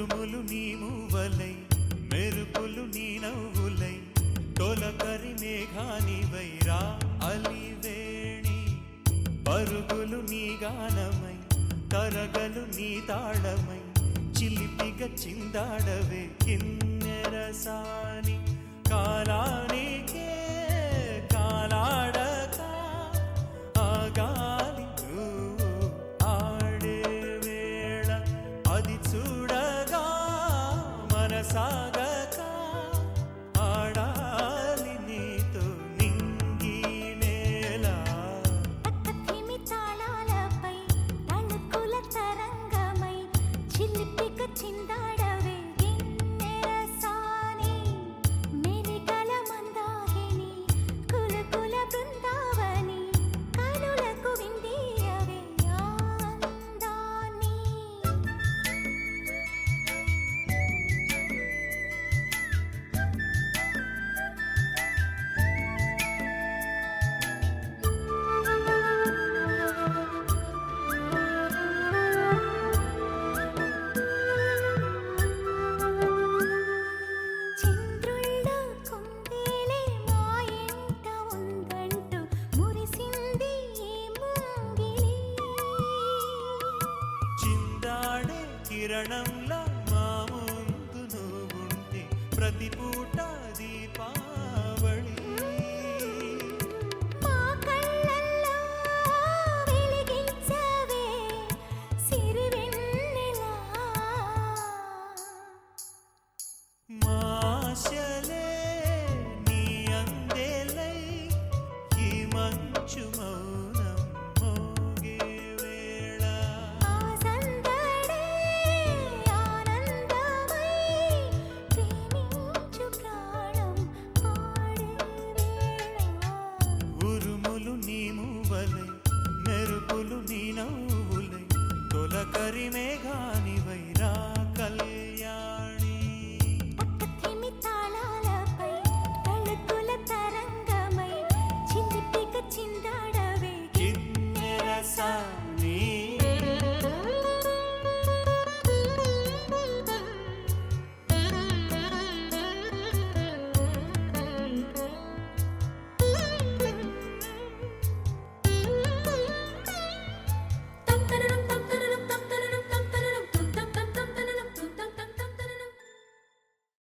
ఉరుములు నీ మూవలై మెరుపులు నీ నవ్వులై తొలకరి మేఘానివై రా అలివేణి పరుగులు నీ గానమై తరగలు నీ తాళమై చిలిపిగా చిందాడవే కిన్నెరసాని కాలానికే కాలాడక ఆగాలి ఆడే వేళ అది చూడగా మనసాగక ఆడాలి నీతో నింగి నేల తాళాలపై తణుకుల తరంగమై చిలిపిగా చిందాడవే గిన్నెరసాని మెలికల మందాకిని కులకుల బృందావని కనులకు విందియవే ఆనందాన్ని చంద్రుల్లో కుందేలే మా ఇంట ఉందంటూ మురిసింది ఈ ముంగిలి చిందాడే కిరణంలా మా ముందు నువ్వుంటే ప్రతి పూట